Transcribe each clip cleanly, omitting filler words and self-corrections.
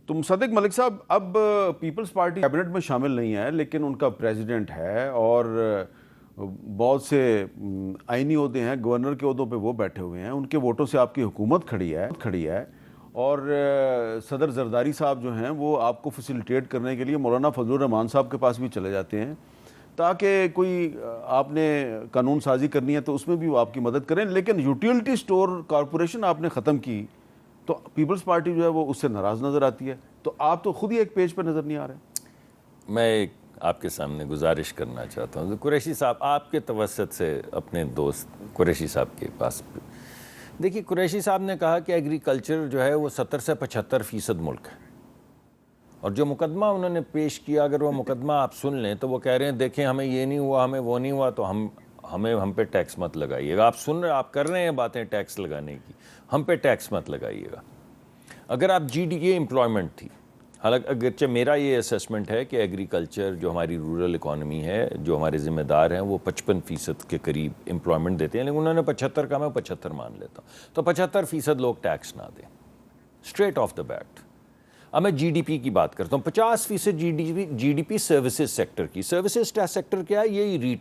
تو مصدق ملک صاحب اب پیپلز پارٹی کیبنٹ میں شامل نہیں ہے، لیکن ان کا پریزیڈنٹ ہے اور بہت سے آئینی عہدے ہیں، گورنر کے عہدوں پہ وہ بیٹھے ہوئے ہیں، ان کے ووٹوں سے آپ کی حکومت کھڑی ہے اور صدر زرداری صاحب جو ہیں وہ آپ کو فیسیلیٹیٹ کرنے کے لیے مولانا فضل الرحمان صاحب کے پاس بھی چلے جاتے ہیں تاکہ کوئی آپ نے قانون سازی کرنی ہے تو اس میں بھی وہ آپ کی مدد کریں، لیکن یوٹیلٹی سٹور کارپوریشن آپ نے ختم کی تو پیپلز پارٹی جو ہے وہ اس سے ناراض نظر آتی ہے، تو آپ تو خود ہی ایک پیج پہ نظر نہیں آ رہے۔ میں ایک آپ کے سامنے گزارش کرنا چاہتا ہوں قریشی صاحب، آپ کے توسط سے اپنے دوست قریشی صاحب کے پاس دیکھیے، قریشی صاحب نے کہا کہ ایگریکلچر جو ہے وہ 70 سے 75% ملک ہے، اور جو مقدمہ انہوں نے پیش کیا اگر وہ مقدمہ آپ سن لیں تو وہ کہہ رہے ہیں دیکھیں ہمیں یہ نہیں ہوا، ہمیں وہ نہیں ہوا تو ہم پہ ٹیکس مت لگائیے گا۔ آپ سن رہے، آپ کر رہے ہیں باتیں ٹیکس لگانے کی، ہم پہ ٹیکس مت لگائیے گا۔ اگر آپ یہ امپلائمنٹ تھی، حالانکہ اگرچہ میرا یہ اسیسمنٹ ہے کہ ایگریکلچر جو ہماری رورل اکانومی ہے، جو ہمارے ذمہ دار ہیں، وہ 55% کے قریب امپلائمنٹ دیتے ہیں، لیکن انہوں نے 75 کا، میں 75 مان لیتا ہوں، تو 75% لوگ ٹیکس نہ دیں، اسٹریٹ آف دا بیٹ۔ اب میں جی ڈی پی کی بات کرتا ہوں، 50% G D P services sector کی۔ سروسز سیکٹر کیا ہے؟ یہی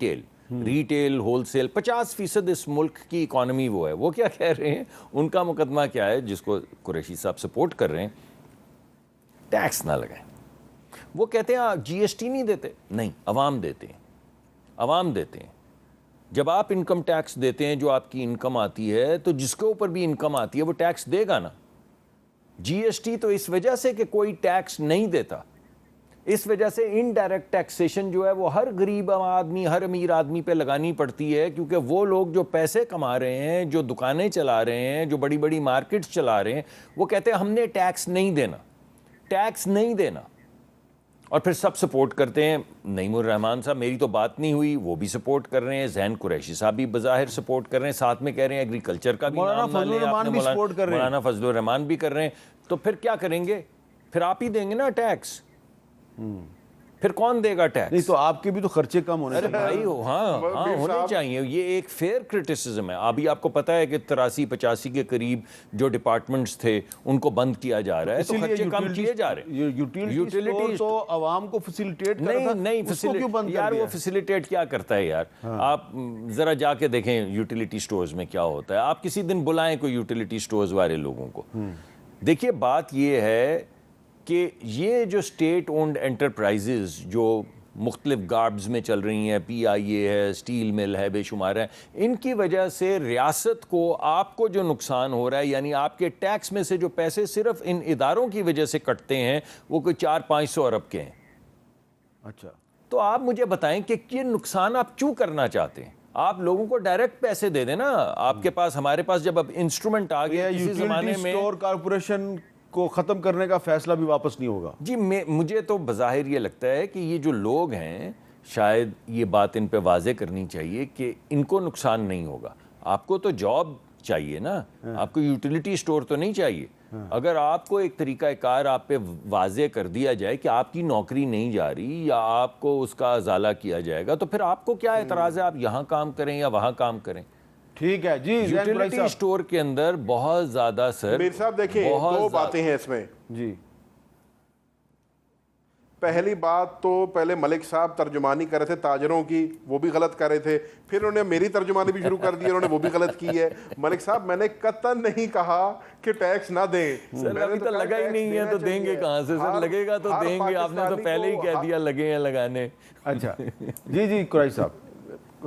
ریٹیل ہول سیل۔ 50% اس ملک کی اکانومی وہ ہے۔ وہ کیا کہہ رہے ہیں؟ ان کا مقدمہ کیا ہے جس کو قریشی صاحب سپورٹ کر رہے ہیں؟ ٹیکس نہ لگائیں۔ وہ کہتے ہیں جی ایس ٹی نہیں دیتے، نہیں، عوام دیتے ہیں، عوام دیتے ہیں۔ جب آپ انکم ٹیکس دیتے ہیں، جو آپ کی انکم آتی ہے، تو جس کے اوپر بھی انکم آتی ہے وہ ٹیکس دے گا نا۔ جی ایس ٹی تو اس وجہ سے کہ کوئی ٹیکس نہیں دیتا، اس وجہ سے انڈائریکٹ ٹیکسیشن جو ہے وہ ہر غریب آدمی، ہر امیر آدمی پہ لگانی پڑتی ہے، کیونکہ وہ لوگ جو پیسے کما رہے ہیں، جو دکانیں چلا رہے ہیں، جو بڑی بڑی مارکیٹس چلا رہے ہیں، وہ کہتے ہیں ہم نے ٹیکس نہیں دینا، ٹیکس نہیں دینا۔ اور پھر سب سپورٹ کرتے ہیں۔ نعیم الرحمان صاحب، میری تو بات نہیں ہوئی، وہ بھی سپورٹ کر رہے ہیں، ذہن قریشی صاحب بھی بظاہر سپورٹ کر رہے ہیں، ساتھ میں کہہ رہے ہیں ایگریکلچر کا بھی نام نہ لیں، مولانا فضل الرحمان بھی کر رہے ہیں۔ تو پھر کیا کریں گے؟ پھر آپ ہی دیں گے نا ٹیکس، پھر کون دے گا ٹیکس؟ نہیں تو آپ کے بھی تو خرچے کم ہونے چاہیے۔ بھائی ہاں ہونے چاہیے، یہ ایک فیئر کرٹیسزم ہے۔ ابھی آپ کو پتا ہے کہ 83-85 کے قریب جو ڈپارٹمنٹس تھے ان کو بند کیا جا رہا ہے، تو خرچے کم کیے جا رہے ہیں۔ یوٹیلیٹی تو عوام کو فیسیلیٹیٹ کرتا ہے، نہیں اس کو کیوں بند کر دیا؟ یار وہ فیسیلیٹیٹ کیا کرتا ہے یار؟ آپ ذرا جا کے دیکھیں یوٹیلیٹی سٹورز میں کیا ہوتا ہے۔ آپ کسی دن بلائیں کوئی یوٹیلیٹی سٹورز والے لوگوں کو۔ دیکھیے بات یہ ہے کہ یہ جو اسٹیٹ اونڈ انٹرپرائزز جو مختلف گارڈز میں چل رہی ہیں، پی آئی اے ہے، اسٹیل مل ہے، بے شمار ہیں، ان کی وجہ سے ریاست کو، آپ کو جو نقصان ہو رہا ہے، یعنی آپ کے ٹیکس میں سے جو پیسے صرف ان اداروں کی وجہ سے کٹتے ہیں وہ کوئی 400-500 ارب کے ہیں۔ اچھا، تو آپ مجھے بتائیں کہ یہ نقصان آپ کیوں کرنا چاہتے ہیں؟ آپ لوگوں کو ڈائریکٹ پیسے دے دیں نا۔ آپ کے پاس، ہمارے پاس جب اب انسٹرومنٹ آ گیا کسی زمانے میں، سٹور کارپوریشن کو ختم کرنے کا فیصلہ بھی واپس نہیں ہوگا۔ جی مجھے تو بظاہر یہ لگتا ہے کہ یہ جو لوگ ہیں، شاید یہ بات ان پہ واضح کرنی چاہیے کہ ان کو نقصان نہیں ہوگا۔ آپ کو تو جاب چاہیے نا، آپ کو یوٹیلیٹی سٹور تو نہیں چاہیے۔ اگر آپ کو ایک طریقہ کار آپ پہ واضح کر دیا جائے کہ آپ کی نوکری نہیں جا رہی یا آپ کو اس کا ازالہ کیا جائے گا، تو پھر آپ کو کیا اعتراض ہے آپ یہاں کام کریں یا وہاں کام کریں؟ ٹھیک ہے جی۔ یوٹیلیٹی سٹور کے اندر بہت زیادہ سر، میر صاحب دیکھیں دو باتیں ہیں اس میں۔ جی، پہلی بات تو پہلے ملک صاحب ترجمانی کر رہے تھے تاجروں کی، وہ بھی غلط کر رہے تھے، پھر انہوں نے میری ترجمانی بھی شروع کر دی، انہوں نے وہ بھی غلط کی ہے۔ ملک صاحب میں نے قطعاً نہیں کہا کہ ٹیکس نہ دیں، سر ابھی تو لگا ہی نہیں ہے تو دیں گے کہاں سے سر؟ لگے گا تو دیں گے، آپ نے تو پہلے ہی کہہ دیا لگے ہیں لگانے۔ اچھا جی جی قریشی صاحب،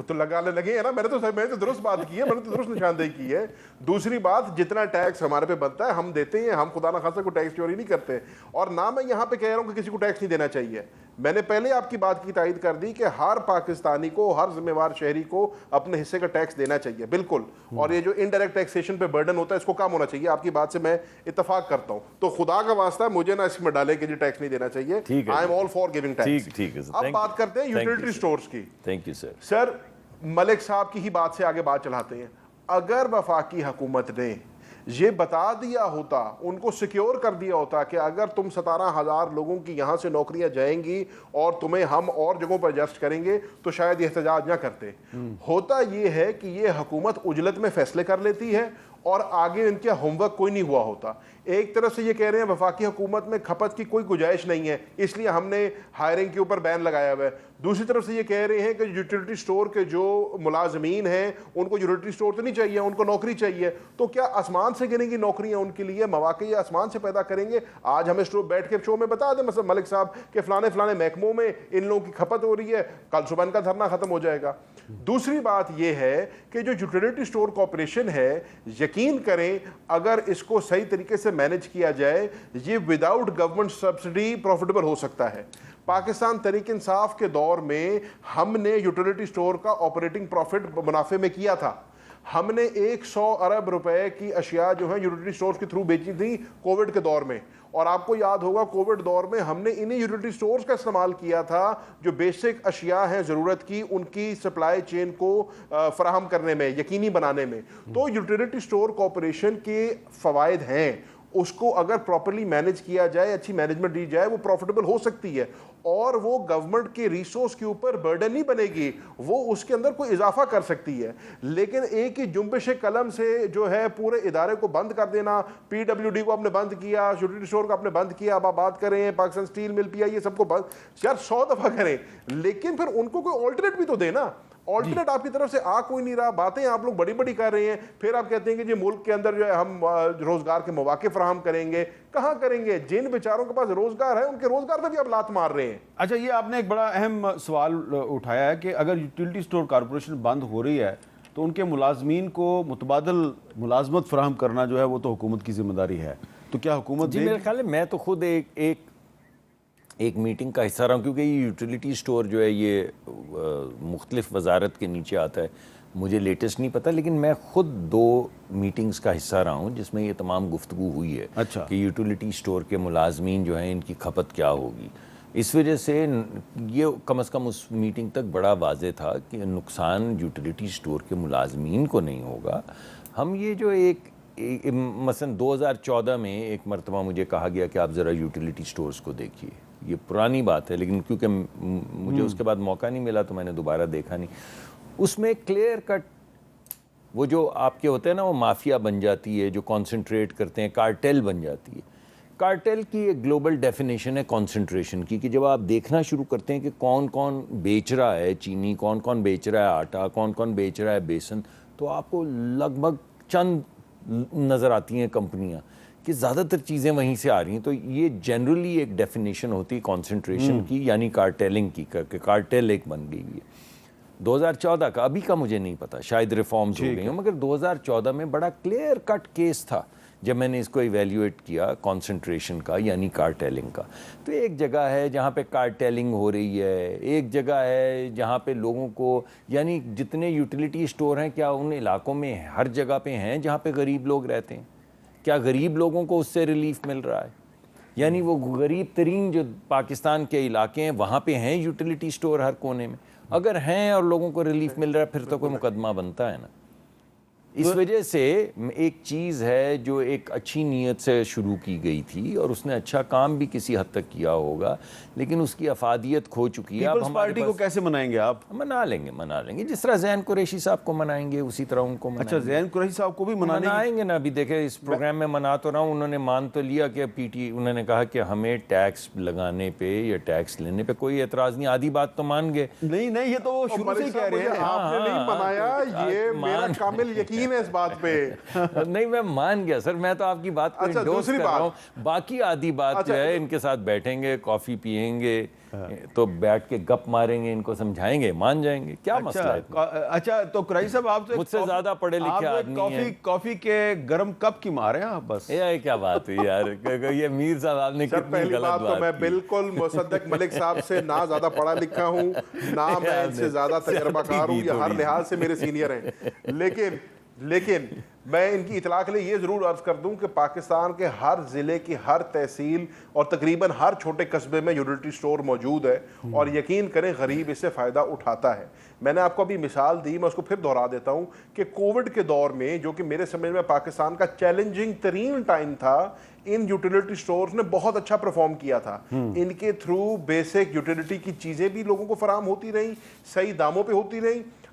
تو لگانے لگے ہیں نا، میں نے تو درست بات کی ہے، میں نے تو درست نشاندہی کی ہے۔ دوسری بات، جتنا ٹیکس ہمارے پہ بنتا ہے ہم دیتے ہیں، ہم خدا نہ خاصہ کو ٹیکس چوری نہیں کرتے، اور نہ میں یہاں پہ کہہ رہا ہوں کہ کسی کو ٹیکس نہیں دینا چاہیے۔ میں نے پہلے آپ کی بات کی تائید کر دی کہ ہر پاکستانی کو، ہر ذمہ وار شہری کو اپنے حصے کا ٹیکس دینا چاہیے، بالکل، اور یہ جو انڈائریکٹ ٹیکسیشن پہ برڈن ہوتا ہے اس کو کم ہونا چاہیے۔ آپ کی بات سے میں اتفاق کرتا ہوں، تو خدا کا واسطہ ہے مجھے نہ اس میں ڈالے کہ جی ٹیکس نہیں دینا چاہیے۔ I am all for giving tax. اب بات کرتے ہیں یوٹیلیٹی سٹورز کی۔ Thank you sir. Sir Malik صاحب کی ہی بات سے آگے بات چلاتے ہیں۔ اگر وفاقی حکومت نے یہ بتا دیا ہوتا، ان کو سیکیور کر دیا ہوتا کہ اگر تم 17,000 لوگوں کی یہاں سے نوکریاں جائیں گی اور تمہیں ہم اور جگہوں پر ایڈجسٹ کریں گے، تو شاید یہ احتجاج نہ کرتے۔ ہوتا یہ ہے کہ یہ حکومت عجلت میں فیصلے کر لیتی ہے اور آگے ان کا ہوم ورک کوئی نہیں ہوا ہوتا. ایک طرف سے یہ کہہ رہے ہیں وفاقی حکومت میں کھپت کی کوئی گنجائش نہیں ہے اس لیے ہم نے ہائرنگ کے اوپر بین لگایا ہوا ہے. دوسری طرف سے یہ کہہ رہے ہیں کہ یوٹیلیٹی اسٹور کے جو ملازمین ہیں ان کو یوٹیلیٹی اسٹور تو نہیں چاہیے, ان کو نوکری چاہیے. تو کیا آسمان سے گریں گی نوکریاں ان کے لیے, مواقع یہ آسمان سے پیدا کریں گے؟ آج ہمیں بیٹھ کے شو میں بتا دیں مثلا ملک صاحب کہ فلانے محکموں میں ان لوگوں کی کھپت ہو رہی ہے, کل صبح ان کا دھرنا ختم ہو جائے گا. دوسری بات یہ ہے کہ جو یوٹیلیٹی اسٹور کارپوریشن ہے, یقین کریں اگر اس کو صحیح طریقے سے مینج کیا جائے یہ وداؤٹ گورنمنٹ سبسڈی پروفیٹیبل ہو سکتا ہے. پاکستان تحریک انصاف کے دور میں ہم نے یوٹیلیٹی اسٹور کا آپریٹنگ پروفٹ منافع میں کیا تھا. ہم نے 100 ارب روپے کی اشیاء جو ہیں یوٹیلیٹی اسٹورز کے تھرو بیچی تھی کووڈ کے دور میں, اور آپ کو یاد ہوگا کووڈ دور میں ہم نے انہیں یوٹیلیٹی اسٹورز کا استعمال کیا تھا جو بیسک اشیاء ہیں ضرورت کی ان کی سپلائی چین کو فراہم کرنے میں, یقینی بنانے میں. تو یوٹیلیٹی اسٹور کارپوریشن کے فوائد ہیں, اس کو اگر پراپرلی مینج کیا جائے, اچھی مینجمنٹ دی جائے, وہ پروفیٹیبل ہو سکتی ہے اور وہ گورنمنٹ کے ریسورس کے اوپر برڈن نہیں بنے گی, وہ اس کے اندر کوئی اضافہ کر سکتی ہے. لیکن ایک ہی جنبش قلم سے جو ہے پورے ادارے کو بند کر دینا, پی ڈبلیو ڈی کو آپ نے بند کیا, یوٹیلیٹی اسٹور کو آپ نے بند کیا, اب آپ بات کریں پاکستان اسٹیل مل پی آئی یہ سب کو بند, یار 100 دفعہ کریں لیکن پھر ان کو کوئی آلٹرنیٹ بھی تو دینا. آلٹرنیٹ آپ کی طرف سے آ کوئی نہیں رہا, باتیں آپ لوگ بڑی بڑی کر رہے ہیں, پھر آپ کہتے ہیں کہ جی ملک کے اندر جو ہے ہم روزگار کے مواقع فراہم کریں گے. کہاں کریں گے؟ جن بیچاروں کے پاس روزگار ہے ان کے روزگار پہ بھی آپ لات مار رہے ہیں. اچھا, یہ آپ نے ایک بڑا اہم سوال اٹھایا ہے کہ اگر یوٹیلیٹی اسٹور کارپوریشن بند ہو رہی ہے تو ان کے ملازمین کو متبادل ملازمت فراہم کرنا جو ہے وہ تو حکومت کی ذمہ داری ہے. تو کیا حکومت جی میرے خیال ہے میں تو خود ایک میٹنگ کا حصہ رہا ہوں, کیونکہ یہ یوٹیلیٹی اسٹور جو ہے یہ مختلف وزارت کے نیچے آتا ہے, مجھے لیٹسٹ نہیں پتہ, لیکن میں خود 2 میٹنگز کا حصہ رہا ہوں جس میں یہ تمام گفتگو ہوئی ہے. اچھا. کہ یوٹیلیٹی اسٹور کے ملازمین جو ہیں ان کی کھپت کیا ہوگی. اس وجہ سے یہ کم از کم اس میٹنگ تک بڑا واضح تھا کہ نقصان یوٹیلیٹی اسٹور کے ملازمین کو نہیں ہوگا. ہم یہ جو مثلا 2014 میں ایک مرتبہ مجھے کہا گیا کہ آپ ذرا یوٹیلیٹی اسٹورز کو دیکھیے, یہ پرانی بات ہے لیکن کیونکہ مجھے اس کے بعد موقع نہیں ملا تو میں نے دوبارہ دیکھا نہیں. اس میں کلیئر کٹ وہ جو آپ کے ہوتے ہیں نا وہ مافیا بن جاتی ہے, جو کانسنٹریٹ کرتے ہیں, کارٹیل بن جاتی ہے. کارٹیل کی ایک گلوبل ڈیفینیشن ہے کانسنٹریشن کی, کہ جب آپ دیکھنا شروع کرتے ہیں کہ کون کون بیچ رہا ہے چینی, کون کون بیچ رہا ہے آٹا, کون کون بیچ رہا ہے بیسن, تو آپ کو لگ بھگ چند نظر آتی ہیں کمپنیاں کہ زیادہ تر چیزیں وہیں سے آ رہی ہیں. تو یہ جنرلی ایک ڈیفینیشن ہوتی ہے کانسنٹریشن کی, یعنی کارٹیلنگ کی, کہ کارٹیل ایک بن گئی ہے. 2014 کا, ابھی کا مجھے نہیں پتا, شاید ریفارمز ہو گئی ہوں, مگر 2014 میں بڑا کلیئر کٹ کیس تھا جب میں نے اس کو ایویلیویٹ کیا کانسنٹریشن کا یعنی کارٹیلنگ کا. تو ایک جگہ ہے جہاں پہ کارٹیلنگ ہو رہی ہے, ایک جگہ ہے جہاں پہ لوگوں کو, یعنی جتنے یوٹیلیٹی اسٹور ہیں کیا ان علاقوں میں ہر جگہ پہ ہیں جہاں پہ غریب لوگ رہتے ہیں؟ کیا غریب لوگوں کو اس سے ریلیف مل رہا ہے؟ یعنی وہ غریب ترین جو پاکستان کے علاقے ہیں وہاں پہ ہیں یوٹیلیٹی اسٹور ہر کونے میں؟ اگر ہیں اور لوگوں کو ریلیف مل رہا ہے پھر تو کوئی مقدمہ بنتا ہے نا. اس وجہ سے ایک چیز ہے جو ایک اچھی نیت سے شروع کی گئی تھی اور اس نے اچھا کام بھی کسی حد تک کیا ہوگا, لیکن اس کی افادیت کھو چکی ہے. پیپلز پارٹی کو کیسے منائیں گے آپ؟ منا لیں گے جس طرح زین قریشی صاحب کو منائیں گے اسی طرح ان کو منائیں گے. اچھا, زین قریشی صاحب کو بھی منائیں گے نا. ابھی دیکھیں اس پروگرام میں منا تو رہا ہوں, انہوں نے مان تو لیا کہ انہوں نے کہا کہ ہمیں ٹیکس لگانے پہ یا ٹیکس لینے پہ کوئی اعتراض نہیں. آدھی بات تو مان گئے. نہیں یہ تو شروع سے ہی کہہ رہے ہیں. آپ نے نہیں منایا, یہ میرا کامل یقین ہے اس بات پہ. نہیں میں مان گیا سر, میں تو آپ کی بات کو انڈورس کر رہا ہوں. باقی آدھی بات جو ہے ان کے ساتھ بیٹھیں گے, کافی پیئیں گے, تو بیٹھ کے گپ ماریں گے, ان کو سمجھائیں گے, مان جائیں گے. کیا مسئلہ ہے؟ اچھا تو قریشی صاحب آپ مجھ سے زیادہ پڑھے لکھے آدمی ہیں. کافی کے گرم کپ کی مارے ہیں آپ بس. یہ کیا بات ہوئی یار, یہ میر صاحب آپ نے کتنی غلط بات کی. تو میں بالکل مصدق ملک صاحب سے نہ زیادہ پڑھا لکھا ہوں, نہ میں ان سے زیادہ تجربہ کار ہوں, یہ ہر لحاظ سے میرے سینئر ہیں. لیکن میں ان کی اطلاع کے لیے یہ ضرور عرض کر دوں کہ پاکستان کے ہر ضلع کی ہر تحصیل اور تقریباً ہر چھوٹے قصبے میں یوٹیلیٹی اسٹور موجود ہے, اور یقین کریں غریب اس سے فائدہ اٹھاتا ہے. میں نے آپ کو ابھی مثال دی, میں اس کو پھر دہرا دیتا ہوں کہ کووڈ کے دور میں جو کہ میرے سمجھ میں پاکستان کا چیلنجنگ ترین ٹائم تھا, ان یوٹیلیٹی اسٹورز نے بہت اچھا پرفارم کیا تھا. ان کے تھرو بیسک یوٹیلیٹی کی چیزیں بھی لوگوں کو فراہم ہوتی رہیں, صحیح داموں پہ ہوتی رہیں.